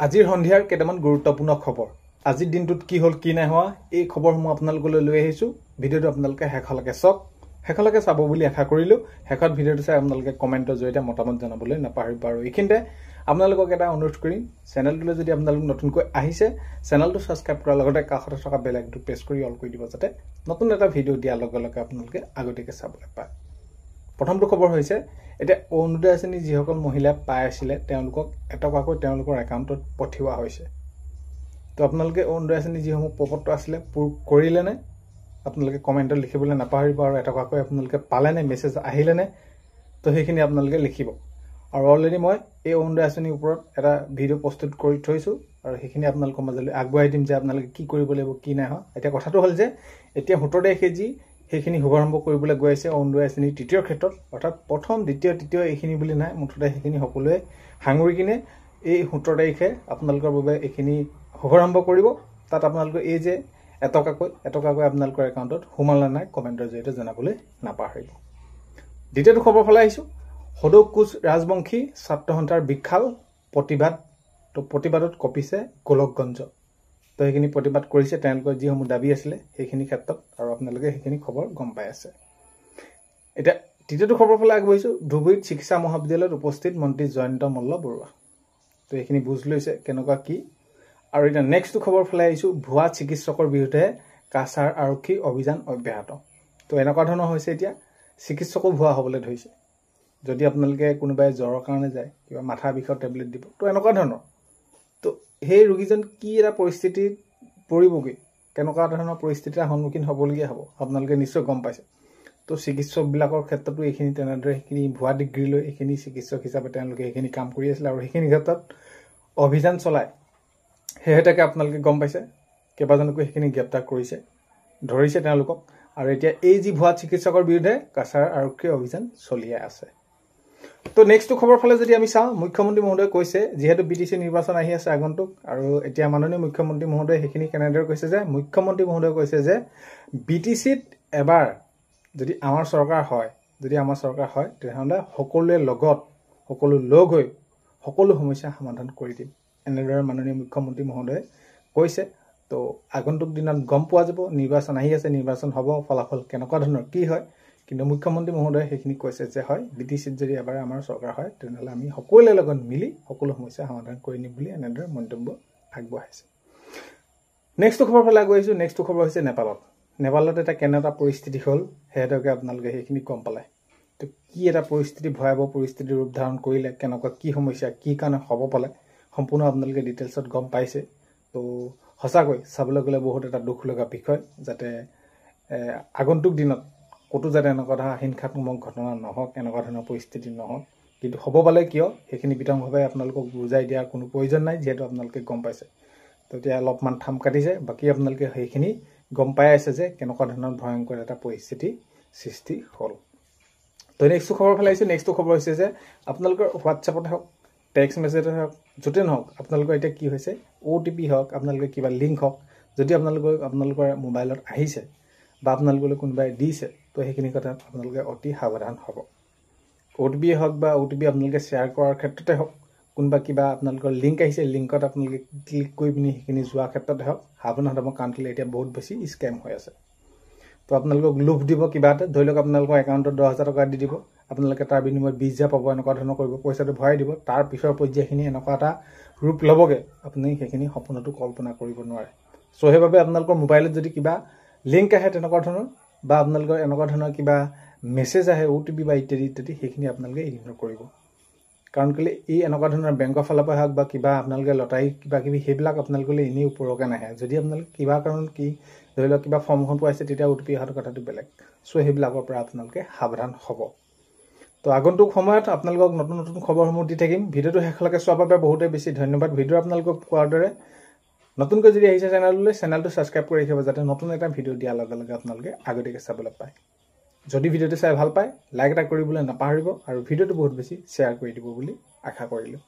আজিৰ সন্ধিয়াৰ কেইটামান গুৰুত্বপূৰ্ণ খবৰ আজিৰ দিনটোত কি হ'ল কি নাই হোৱা এই খবৰসমূহ আপোনালোকলৈ লৈ আহিছো ভিডিঅ'টো আপোনালোকে শেষলৈকে চাওক শেষলৈকে চাব বুলি আশা কৰিলো শেষত ভিডিঅ'টো চাই আপোনালোকে কমেন্টৰ জৰিয়তে মতামত জনাবলৈ নাপাহৰিব আৰু এইখিনিতে আপোনালোকক এটা অনুৰোধ কৰিম চেনেলটোলৈ যদি আপোনালোক নতুনকৈ আহিছে চেনেলটো সাবস্ক্ৰাইব কৰাৰ লগতে কাষতে থকা বেল আইকনটো প্ৰেছ কৰি অল কৰি দিব যাতে নতুন এটা ভিডিঅ' দিয়াৰ লগে লগে আপোনালোকে আগতীয়াকৈ চাবলৈ পায় প্ৰথমটো খবৰ হৈছে এটা অৰুণোদয় আঁচনি যিসকল মহিলা পাই আছিল তেওঁলোকক এটকাকৈ তেওঁলোকৰ একাউণ্টত পঠিওৱা হৈছে তো আপোনালোকে অৰুণোদয় আঁচনি যিসমূহ প্ৰপত্ৰ আছিল পূৰ কৰিলে নে আপোনালোকে কমেন্টত লিখিবলৈ নাপাহৰিব আৰু এটকাকৈ আপোনালোকে পালে নে মেছেজ আহিলে নে তো সেইখিনি আপোনালোকে লিখিব আৰু অলৰেডি মই এই অৰুণোদয় আঁচনিৰ ওপৰত এটা ভিডিঅ' প্ৰস্তুত কৰি থৈছো আৰু সেইখিনি আপোনালোকৰ মাজলৈ আগবঢ়াই দিম যে আপোনালোকে কি কৰিব লাগিব কি নাই হয় এতিয়া কথাটো হ'ল যে এতিয়া 17 তাৰিখে যি সেইখিনি শুভাৰম্ভ কৰিবলৈ গৈ আছে অৰুণোদয় আঁচনিৰ তৃতীয় ক্ষেত্ৰত অৰ্থাৎ প্ৰথম দ্বিতীয় তৃতীয় এইখিনি বুলি নাই মুঠতে সেইখিনি সকলোৱে হাঙুৰি কিনে এই 17 তাৰিখে আপোনালোকৰ বাবে এইখিনি শুভাৰম্ভ কৰিব তাত আপোনালোকে এই যে এটকাকৈ আপোনালোকৰ একাউণ্টত সোমালে নাই কমেন্টৰ জৰিয়তে জনাবলৈ নাপাহৰিব দ্বিতীয়টো খবৰ ফালে আহিছো সদৌ কোচ ৰাজবংশী ছাত্ৰ সন্থাৰ বিশাল প্ৰতিবাদত কপিছে গোলকগঞ্জ তো সেইখিনি প্ৰতিবাদ কৰিছে তেওঁলোকৰ যিসমূহ দাবী আছিল সেইখিনি ক্ষেত্ৰত আৰু আপোনালোকে সেইখিনি খবৰ গম পাই আছে এটা তৃতীয়টো খবৰ ফালে আগবাঢ়িছো ধুবুৰীত চিকিৎসা মহাবিদ্যালয়ত উপস্থিত মন্ত্ৰী জয়ন্ত মল্ল বৰুৱা তো এইখিনি বুজ লৈছে কেনেকুৱা কি আৰু এটা নেক্সট খবৰ ফালে আহিছো ভুৱা চিকিৎসকৰ বিৰুদ্ধে কাছাৰ আৰক্ষী অভিযান অব্যাহত তো এনেকুৱা ধৰণৰ হৈছে এতিয়া চিকিৎসকো ভুৱা হ'বলৈ ধৰিছে যদি আপোনালোকে কোনোবাই জ্বৰৰ কাৰণে যায় কিবা মাথা বিষৰ টেবলেট দিব তো এনেকুৱা ধৰণৰ তো সেই ৰোগীজন কি এটা পৰিস্থিতিত পৰিবগৈ কেনেকুৱা ধৰণৰ পৰিস্থিতিৰ সন্মুখীন হ'বলগীয়া হ'ব আপোনালোকে নিশ্চয় গম পাইছে তো চিকিৎসকবিলাকৰ ক্ষেত্ৰতো এইখিনি তেনেদৰে এইখিনি ভুৱা ডিগ্ৰী লৈ এইখিনি চিকিৎসক হিচাপে তেওঁলোকে এইখিনি কাম কৰি আছিল আৰু এইখিনি ক্ষেত্ৰত অভিযান চলাই হেহেতাকে আপোনালোকে গম পাইছে কেইবাজনকো এইখিনি গ্ৰেপ্তাৰ কৰিছে ধৰিছে তেওঁলোকক আৰু এতিয়া এই যি ভুৱা চিকিৎসকৰ বিৰুদ্ধে কাছাৰ আৰক্ষী অভিযান চলিয়ে আছে তো নেক্সট খবৰ ফালে যদি আমি চাওঁ মুখ্যমন্ত্ৰী মহোদয় কৈছে যেহেতু বিটিসি নিৰ্বাচন আহি আছে আগন্তুক আৰু এতিয়া মাননীয় মুখ্যমন্ত্ৰী মহোদয় সেইখিনি কেনেদৰে কৈছে যে মুখ্যমন্ত্ৰী মহোদয় কৈছে যে বিটিসিত এবাৰ যদি আমাৰ চৰকাৰ হয় তেতিয়াহ'লে সকলোৱে লগত সকলো লগ হৈ সকলো সমস্যা সমাধান কৰি দিম এনেদৰে মাননীয় মুখ্যমন্ত্ৰী মহোদয় কৈছে তো আগন্তুক দিনত গম পোৱা যাব নিৰ্বাচন আহি আছে নিৰ্বাচন হ'ব ফলাফল কেনেকুৱা ধৰণৰ কি হয় কিন্তু মুখ্যমন্ত্ৰী মহোদয় সেইখিনি কৈছে যে হয় বিটিসিত যদি এবাৰ আমাৰ চৰকাৰ হয় তেতিয়াহ'লে আমি সকলোৰে লগত মিলি সকলো সমস্যা সমাধান কৰি নিম বুলি এনেদৰে মন্তব্য আগবঢ়াইছে নেক্সট খবৰ ফালে আগবাঢ়িছো নেক্সট খবৰ হৈছে নেপালত এটা কেনেটা পৰিস্থিতি হ'ল হেহেতকে আপোনালোকে সেইখিনি গম পালে তো কি এটা পৰিস্থিতি ভয়াৱহ পৰিস্থিতিৰ ৰূপ ধাৰণ কৰিলে কেনেকুৱা কি সমস্যা কি কাৰণে হ'ব পালে সম্পূৰ্ণ আপোনালোকে ডিটেইলছত গম পাইছে তো সঁচাকৈ চাবলৈ গ'লে বহুত এটা দুখ লগা বিষয় যাতে আগন্তুক দিনত কতো যাতে এনেকুৱা ধৰণৰ হিংসাত্মক ঘটনা নহওক এনেকুৱা ধৰণৰ পৰিস্থিতি নহওক কিন্তু হ'ব পালে কিয় সেইখিনি বিতংভাৱে আপোনালোকক বুজাই দিয়াৰ কোনো প্ৰয়োজন নাই যিহেতু আপোনালোকে গম পাইছে তো এতিয়া অলপমান থাম কাটিছে বাকী আপোনালোকে সেইখিনি গম পাই আছে যে কেনেকুৱা ধৰণৰ ভয়ংকৰ এটা পৰিস্থিতি সৃষ্টি হ'ল তো নেক্সট খবৰ ফালে আহিছে নেক্সট খবৰ হৈছে যে আপোনালোকৰ হোৱাটছএপত হওক টেক্সট মেছেজত হওক য'তে নহওক আপোনালোকৰ এতিয়া কি হৈছে OTP হওক আপোনালোকে কিবা লিংক হওক যদি আপোনালোকৰ মোবাইলত আহিছে বা আপোনালোকলৈ কোনোবাই দিছে তো সেইখিনি কথা আপোনালোকে অতি সাৱধান হ'ব OTP হওক বা OTP আপোনালোকে শ্বেয়াৰ কৰাৰ ক্ষেত্ৰতে হওক কোনোবা কিবা আপোনালোকৰ লিংক আহিছে লিংকত আপোনালোকে ক্লিক কৰি পিনি সেইখিনি যোৱাৰ ক্ষেত্ৰতে হওক সাৱধান হ'ব কাৰণ কেলৈ এতিয়া বহুত বেছি স্কেম হৈ আছে তো আপোনালোকক লোভ দিব কিবা এটা ধৰি লওক আপোনালোকৰ একাউণ্টত 10,000 টকা দি দিব আপোনালোকে তাৰ বিনিময়ত 20,000 পাব এনেকুৱা ধৰণৰ কৰিব পইচাটো ভৰাই দিব তাৰ পিছৰ পৰ্যায়খিনি এনেকুৱা এটা ৰূপ ল'বগে আপুনি সেইখিনি সপোনতো কল্পনা কৰিব নোৱাৰে সো সেইবাবে আপোনালোকৰ মোবাইলত যদি কিবা লিংক আহে তেনেকুৱা ধৰণৰ বা আপোনালোকৰ এনেকুৱা ধৰণৰ কিবা মেছেজ আহে OTP বা ইত্যাদি সেইখিনি আপোনালোকে ইগনোৰ কৰিব কাৰণ কেলৈ এই এনেকুৱা ধৰণৰ বেংকৰ ফালৰ পৰা হওক বা কিবা আপোনালোকে লটাৰী কিবা কিবি সেইবিলাক আপোনালোকলৈ এনেই ওপৰকে নাহে যদি আপোনালোকে কিবা কাৰণ কি ধৰি লওক কিবা ফৰ্মখন পাইছে তেতিয়া OTP অহাৰ কথাটো বেলেগ সো সেইবিলাকৰ পৰা আপোনালোকে সাৱধান হ'ব তো আগন্তুক সময়ত আপোনালোকক নতুন খবৰসমূহ দি থাকিম ভিডিঅ'টো শেষলৈকে চোৱাৰ বাবে বহুতেই বেছি ধন্যবাদ ভিডিঅ' আপোনালোকক কোৱাৰ দৰে নতুনকৈ যদি আহিছে চেনেলটো সাবস্ক্ৰাইব কৰি ৰাখিব যাতে নতুন এটা ভিডিঅ' দিয়াৰ লগে লগে আপোনালোকে আগতীয়াকৈ চাবলৈ পায় যদি ভিডিঅ'টো চাই ভাল পায় লাইক এটা কৰিবলৈ নাপাহৰিব আৰু ভিডিঅ'টো বহুত বেছি শ্বেয়াৰ কৰি দিব বুলি আশা কৰিলোঁ